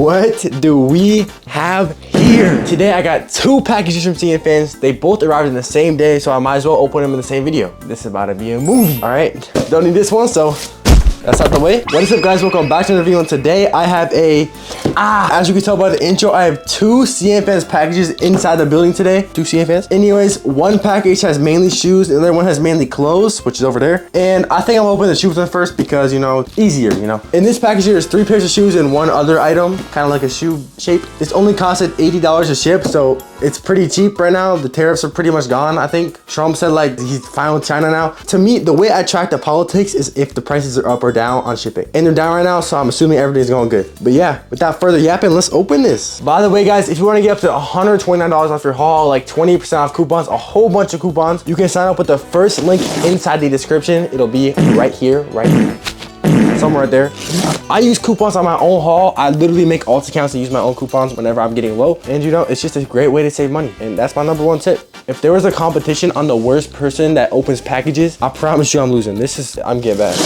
what do we have here? Today I got 2 packages from CNFans. They both arrived in the same day, so I might as well open them in the same video. This is about to be a movie. All right, don't need this one, so that's out the way. What is up, guys? Welcome back to the video. And today I have as you can tell by the intro, I have 2 CNFans packages inside the building today. 2 CNFans. Anyways, one package has mainly shoes, and the other one has mainly clothes, which is over there. And I think I'm gonna open the shoes one first because, you know, easier, you know. In this package here is 3 pairs of shoes and 1 other item, kind of like a shoe shape. This only costed $80 to ship, so it's pretty cheap right now. The tariffs are pretty much gone, I think. Trump said like he's fine with China now. To me, the way I track the politics is if the prices are up or down on shipping. And they're down right now, so I'm assuming everything's going good. But yeah, without further yapping, let's open this. By the way, guys, if you want to get up to $129 off your haul, like 20% off coupons, a whole bunch of coupons, you can sign up with the first link inside the description. It'll be right here, somewhere right there. I use coupons on my own haul. I literally make alt accounts to use my own coupons whenever I'm getting low. And you know, it's just a great way to save money. And that's my #1 tip. If there was a competition on the worst person that opens packages, I promise you I'm losing. I'm getting bad.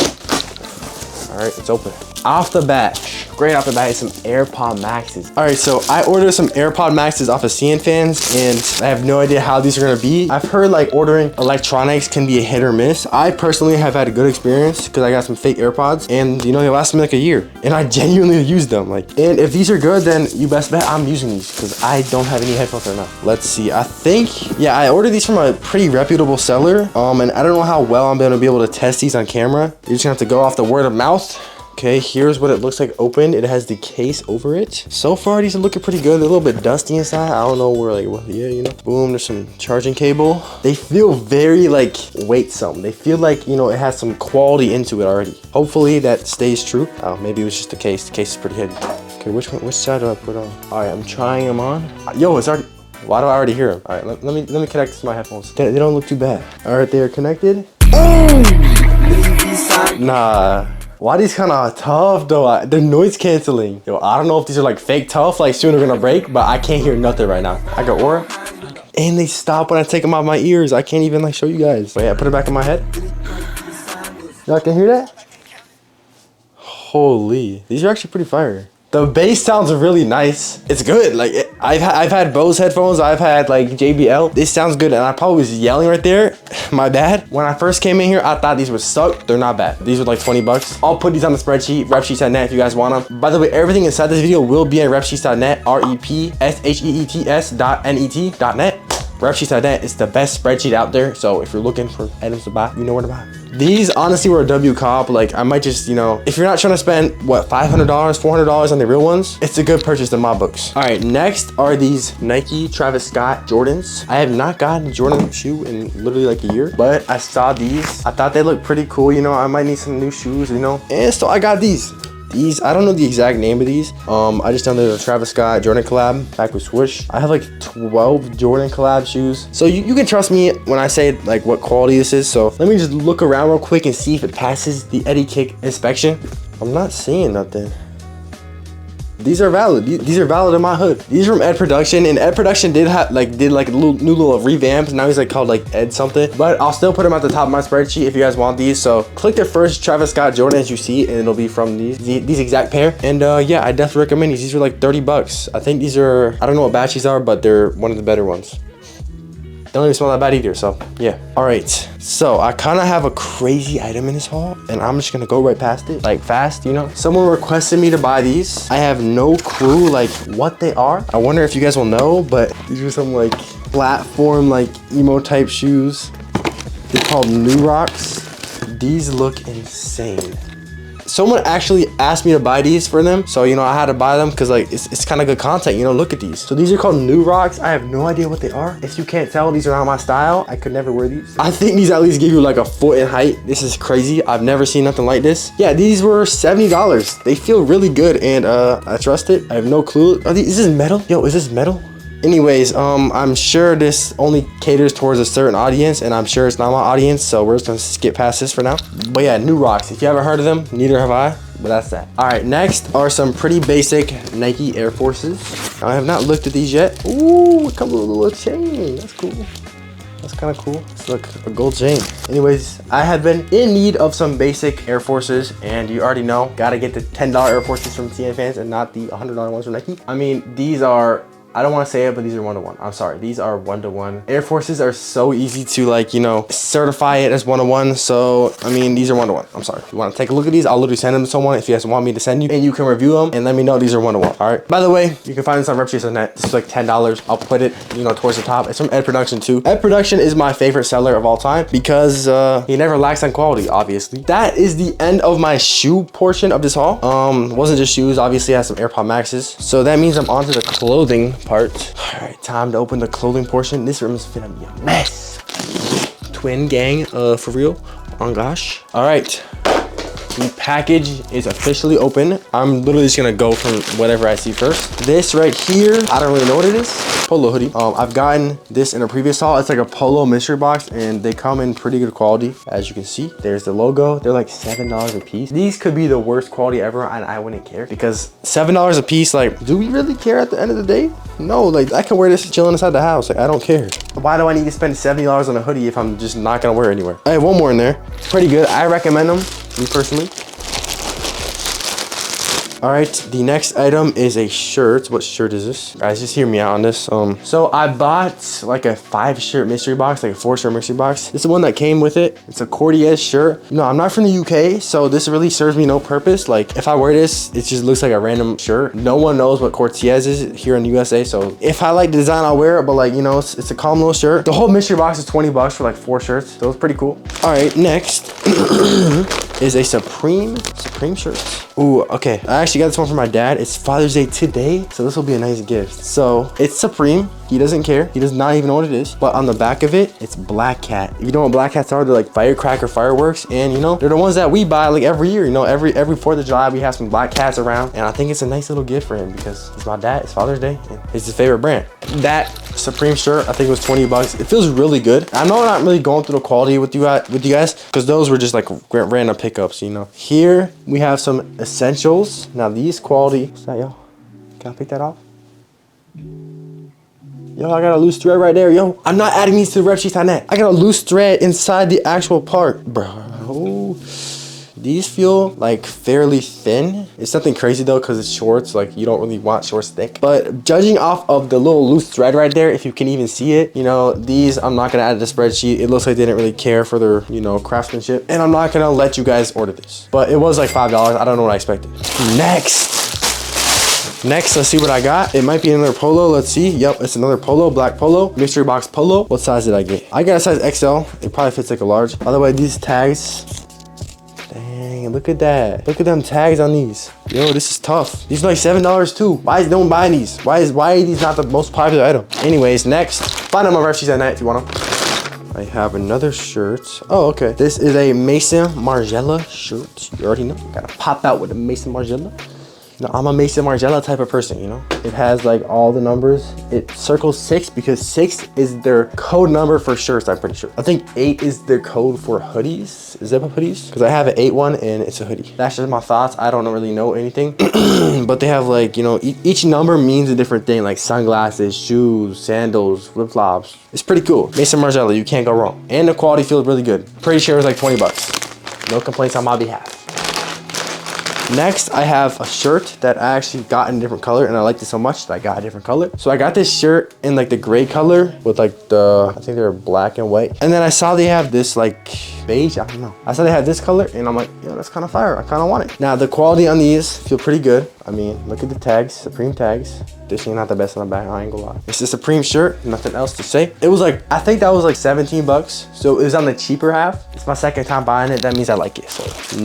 All right, it's open. Off the bat, straight off the bat is some AirPods Maxes. All right, so I ordered some AirPods Maxes off of CNFans, and I have no idea how these are gonna be. I've heard like ordering electronics can be a hit or miss. I personally have had a good experience because I got some fake AirPods, and you know, they last me like a year, and I genuinely use them. And if these are good, then you best bet I'm using these because I don't have any headphones right now. Let's see. I think, yeah, I ordered these from a pretty reputable seller, and I don't know how well I'm gonna be able to test these on camera. You're just gonna have to go off the word of mouth. Okay, here's what it looks like open. It has the case over it. So far, these are looking pretty good. They're a little bit dusty inside. I don't know where, like, well, yeah, you know. Boom, there's some charging cable. They feel very, like, weightsome. They feel like, you know, it has some quality into it already. Hopefully, that stays true. Oh, maybe it was just the case. The case is pretty heavy. Okay, which side do I put on? All right, I'm trying them on. Yo, it's already... Why do I already hear them? All right, let me connect this to my headphones. They don't look too bad. All right, they are connected. Nah. Why are these kind of tough though? They're noise canceling. Yo, I don't know if these are like fake tough, like soon they're gonna break, but I can't hear nothing right now. I got aura. And they stop when I take them out of my ears. I can't even like show you guys. Wait, I put it back in my head. Y'all can hear that? Holy, these are actually pretty fire. The bass sounds really nice. It's good. Like I've had Bose headphones. I've had like JBL. This sounds good, and I probably was yelling right there. My bad. When I first came in here, I thought these would suck. They're not bad. These were like 20 bucks. I'll put these on the spreadsheet, repsheets.net, if you guys want them. By the way, everything inside this video will be at repsheets.net, repsheets.net. Repsheets.net is the best spreadsheet out there. So if you're looking for items to buy, you know where to buy. These honestly were a W cop. Like I might just, you know, if you're not trying to spend what, $500, $400 on the real ones, it's a good purchase in my books. All right, next are these Nike Travis Scott Jordans. I have not gotten a Jordan shoe in literally like a year, but I saw these. I thought they looked pretty cool. You know, I might need some new shoes, you know, and so I got these. These, I don't know the exact name of these. I just downloaded a Travis Scott Jordan collab back with Swoosh. I have like 12 Jordan collab shoes. So you can trust me when I say like what quality this is. So let me just look around real quick and see if it passes the Eddie inspection. I'm not seeing nothing. These are valid. These are valid in my hood. These are from Ed Production, and Ed Production did like a new little revamp. Now he's like called like Ed something, but I'll still put him at the top of my spreadsheet if you guys want these. So click the first Travis Scott Jordan as you see, and it'll be from these exact pair. And yeah, I definitely recommend these. These are like 30 bucks. I think these are, I don't know what batch these are, but they're one of the better ones. They don't even smell that bad either, so yeah. All right, so I kind of have a crazy item in this haul, and I'm just gonna go right past it, like fast, you know? Someone requested me to buy these. I have no clue like what they are. I wonder if you guys will know, but these are some like platform, like emo type shoes. They're called New Rocks. These look insane. Someone actually asked me to buy these for them, so you know I had to buy them because like it's kind of good content, you know. Look at these. So these are called New Rocks. I have no idea what they are. If you can't tell, these are not my style. I could never wear these. I think these at least give you like a foot in height. This is crazy. I've never seen nothing like this. Yeah, these were $70. They feel really good, and I trust it. I have no clue. Is this metal? Yo, is this metal? Anyways, I'm sure this only caters towards a certain audience, and I'm sure it's not my audience, so we're just gonna skip past this for now. But yeah, New Rocks. If you haven't heard of them, neither have I, but that's that. All right, next are some pretty basic Nike Air Forces. I have not looked at these yet. Ooh, it comes with a little chain. That's cool. That's kind of cool. It's like a gold chain. Anyways, I had been in need of some basic Air Forces, and you already know, gotta get the $10 Air Forces from CNFans and not the $100 ones from Nike. I mean, these are, I don't want to say it, but these are 1-to-1. I'm sorry, these are 1-to-1. Air Forces are so easy to, like, you know, certify it as 1-to-1. So, I mean, these are 1-to-1. I'm sorry. If you want to take a look at these, I'll literally send them to someone if you guys want me to send you, and you can review them and let me know these are 1-to-1. All right. By the way, you can find this on repchase.net. This is like $10. I'll put it, you know, towards the top. It's from Ed Production too. Ed Production is my favorite seller of all time because he never lacks on quality, obviously. That is the end of my shoe portion of this haul. Wasn't just shoes. Obviously, I have some AirPods Maxes. So that means I'm on to the clothing part. All right, time to open the clothing portion. This room is gonna be a mess. Twin gang, for real. Oh gosh. All right, the package is officially open. I'm literally just gonna go from whatever I see first. This right here, I don't really know what it is. Polo hoodie. I've gotten this in a previous haul. It's like a polo mystery box, and they come in pretty good quality. As you can see, there's the logo. They're like $7 a piece. These could be the worst quality ever, and I wouldn't care because $7 a piece, like, do we really care at the end of the day? No, like, I can wear this chilling inside the house. Like, I don't care. Why do I need to spend $70 on a hoodie if I'm just not gonna wear it anywhere? I have one more in there. It's pretty good. I recommend them, me personally. All right, the next item is a shirt. What shirt is this? Guys, just hear me out on this. So I bought like a 5-shirt mystery box, like a 4-shirt mystery box. This is the one that came with it. It's a Cortez shirt. No, I'm not from the UK, so this really serves me no purpose. Like, if I wear this, it just looks like a random shirt. No one knows what Cortez is here in the USA, so if I like the design, I'll wear it, but like, you know, it's a calm little shirt. The whole mystery box is 20 bucks for like 4 shirts, so it's pretty cool. All right, next is a Supreme shirt. Ooh, okay. I actually got this one for my dad. It's Father's Day today, so this will be a nice gift. So it's Supreme. He doesn't care. He does not even know what it is. But on the back of it, it's Black Cat. If you know what Black Cats are, they're like firecracker fireworks, and you know, they're the ones that we buy like every year. You know, every 4th of July we have some Black Cats around, and I think it's a nice little gift for him because he's my dad. It's Father's Day, and it's his favorite brand. That Supreme shirt, I think it was 20 bucks. It feels really good. I know I'm not really going through the quality with you guys because those were just like random pickups, you know. Here we have some essentials. Now these quality, what's that, yo? Can I pick that off? Yo, I got a loose thread right there, yo. I'm not adding these to the repchase.net. I got a loose thread inside the actual part, bro. These feel like fairly thin. It's nothing crazy though, because it's shorts. Like, you don't really want shorts thick. But judging off of the little loose thread right there, if you can even see it, you know, these I'm not gonna add to the spreadsheet. It looks like they didn't really care for their, you know, craftsmanship. And I'm not gonna let you guys order this. But it was like $5. I don't know what I expected. Next, let's see what I got. It might be another polo. Let's see. Yep, it's another polo, black polo, mystery box polo. What size did I get? I got a size XL. It probably fits like a large. By the way, these tags, dang, look at that. Look at them tags on these. Yo, this is tough. These are like $7 too. Why is no one buying these? Why are these not the most popular item? Anyways, next, find them on repchase.net if you want them. I have another shirt. Oh, okay. This is a Maison Margiela shirt. You already know. Gotta pop out with a Maison Margiela. No, I'm a Maison Margiela type of person, you know? It has like all the numbers. It circles 6 because 6 is their code number for shirts, I'm pretty sure. I think 8 is their code for hoodies. Is that for hoodies? Because I have an 8 one and it's a hoodie. That's just my thoughts. I don't really know anything. But they have like, you know, each number means a different thing, like sunglasses, shoes, sandals, flip-flops. It's pretty cool. Maison Margiela, you can't go wrong. And the quality feels really good. Pretty sure it was like 20 bucks. No complaints on my behalf. Next, I have a shirt that I actually got in a different color, and I liked it so much that I got a different color. So I got this shirt in like the gray color with like the, I think they're black and white. And then I saw they have this like beige, I don't know. I saw they had this color and I'm like, yo, that's kind of fire. I kind of want it. Now the quality on these feel pretty good. I mean, look at the tags, Supreme tags. This ain't not the best on the back, I ain't gonna lie. It's a Supreme shirt, nothing else to say. It was like, I think that was like 17 bucks. So it was on the cheaper half. It's my second time buying it. That means I like it. So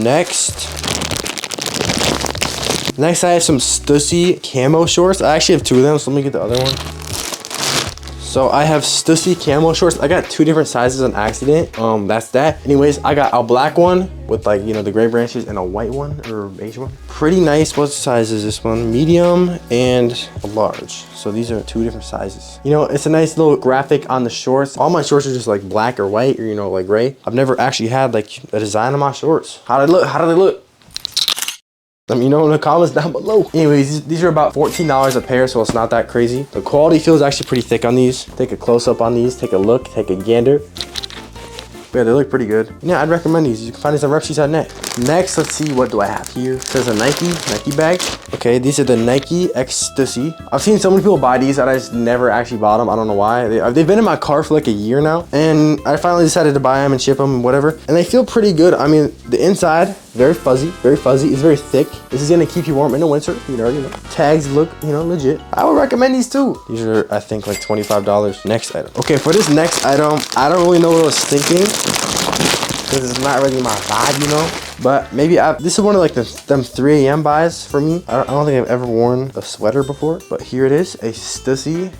Next, I have some Stussy camo shorts. I actually have 2 of them, so let me get the other one. So I have Stussy camo shorts. I got 2 different sizes on accident. That's that. Anyways, I got a black one with like, you know, the gray branches and a white one or beige one. Pretty nice. What size is this one? Medium and a large. So these are 2 different sizes. You know, it's a nice little graphic on the shorts. All my shorts are just like black or white or, you know, like gray. I've never actually had like a design on my shorts. How do they look? How do they look? Let me know in the comments down below. Anyways, these are about $14 a pair, so it's not that crazy. The quality feels actually pretty thick on these. Take a close up on these, take a look, take a gander. Yeah, they look pretty good. Yeah, I'd recommend these. You can find these on repsheets.net. Next, let's see, what do I have here? It says a Nike bag. Okay, these are the Nike X Stussy. I've seen so many people buy these that I just never actually bought them. I don't know why. They've been in my car for like a year now, and I finally decided to buy them and ship them and whatever. And they feel pretty good. I mean, the inside, very fuzzy, very fuzzy. It's very thick. This is gonna keep you warm in the winter. You know. Tags look, legit. I would recommend these too. These are, I think, like $25. Next item. Okay, for this next item, I don't really know what I was thinking, because it's not really my vibe, But maybe this is one of like them 3 a.m. buys for me. I don't think I've ever worn a sweater before, but here it is, a Stussy,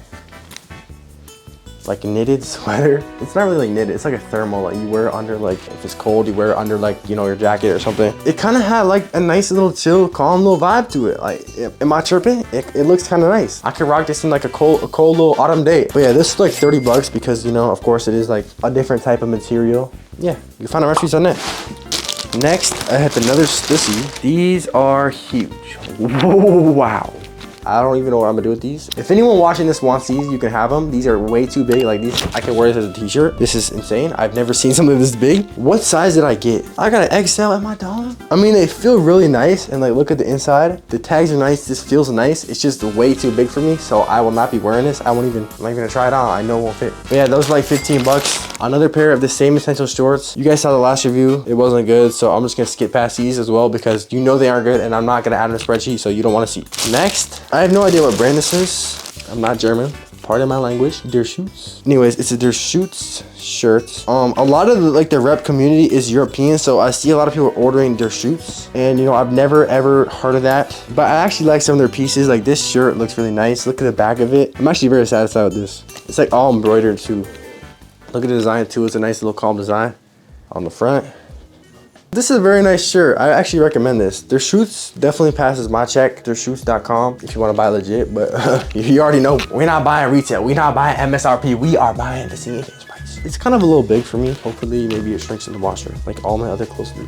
like knitted sweater. It's not really like knitted, it's like a thermal, like you wear it under, like if it's cold, you wear it under like, your jacket or something. It kind of had like a nice little chill, calm little vibe to it. Like, am I tripping? It looks kind of nice. I could rock this in like a cold little autumn day. But yeah, this is like $30 because, of course it is like a different type of material. Yeah, you can find the recipes on that. Next, I had another Stussy. These are huge. Whoa, wow. I don't even know what I'm gonna do with these. If anyone watching this wants these, you can have them. These are way too big. Like these, I can wear this as a t-shirt. This is insane. I've never seen something this big. What size did I get? I got an XL. Am I dumb? I mean, they feel really nice, and like look at the inside. The tags are nice. This feels nice. It's just way too big for me, so I will not be wearing this. I'm not even gonna try it on. I know it won't fit. But yeah, those were like 15 bucks. Another pair of the same essential shorts. You guys saw the last review. It wasn't good, so I'm just gonna skip past these as well because they aren't good, and I'm not gonna add in a spreadsheet, so you don't want to see. Next, I have no idea what brand this is. I'm not German. Pardon my language. DhGate. Anyways, it's a DhGate shirt. A lot of the rep community is European, so I see a lot of people ordering DhGate, and I've never ever heard of that. But I actually like some of their pieces. Like this shirt looks really nice. Look at the back of it. I'm actually very satisfied with this. It's like all embroidered too. Look at the design too. It's a nice little calm design on the front. This is a very nice shirt. I actually recommend this. DhGate definitely passes my check. DhGate.com if you want to buy legit, but you already know we're not buying retail. We're not buying MSRP. We are buying the CNFANS price. It's kind of a little big for me. Hopefully, maybe it shrinks in the washer like all my other clothes do.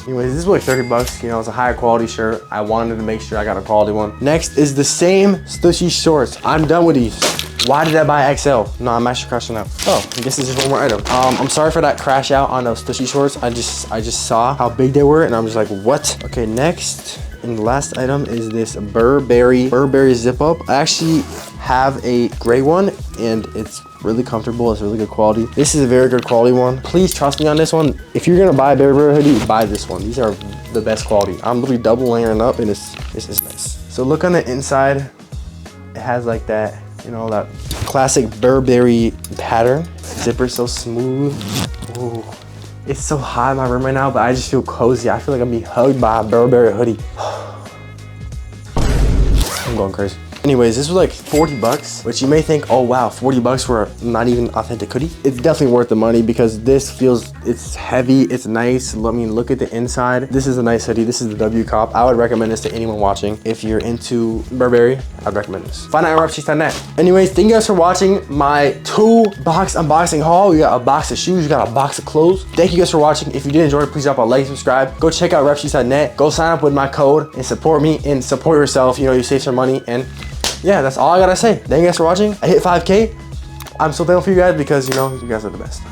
Anyways, this was like 30 bucks. It's a higher quality shirt. I wanted to make sure I got a quality one. Next is the same Stussy shorts. I'm done with these. Why did I buy XL? No, I'm actually crashing out. Oh, I guess this is one more item. I'm sorry for that crash out on those Stussy shorts. I just saw how big they were, and I'm just like, what? Okay, next and the last item is this Burberry zip up. I actually have a gray one, and it's really comfortable. It's really good quality. This is a very good quality one. Please trust me on this one. If you're gonna buy a Burberry hoodie, buy this one. These are the best quality. I'm literally double layering up, and this is nice. So look on the inside. It has like that, that classic Burberry pattern. Zipper so smooth. Ooh. It's so hot in my room right now, but I just feel cozy. I feel like I'm being hugged by a Burberry hoodie. I'm going crazy. Anyways, this was like 40 bucks, which you may think, oh wow, 40 bucks for not even authentic hoodie. It's definitely worth the money because this feels, it's heavy, it's nice. I mean, look at the inside. This is a nice hoodie. This is the W Cop. I would recommend this to anyone watching. If you're into Burberry, I'd recommend this. Find out at repsheets.net. Anyways, thank you guys for watching my 2-box unboxing haul. We got a box of shoes, we got a box of clothes. Thank you guys for watching. If you did enjoy, please drop a like, subscribe. Go check out repsheets.net. Go sign up with my code and support me and support yourself. You save some money, and yeah, that's all I gotta say. Thank you guys for watching. I hit 5K. I'm so thankful for you guys because, you guys are the best.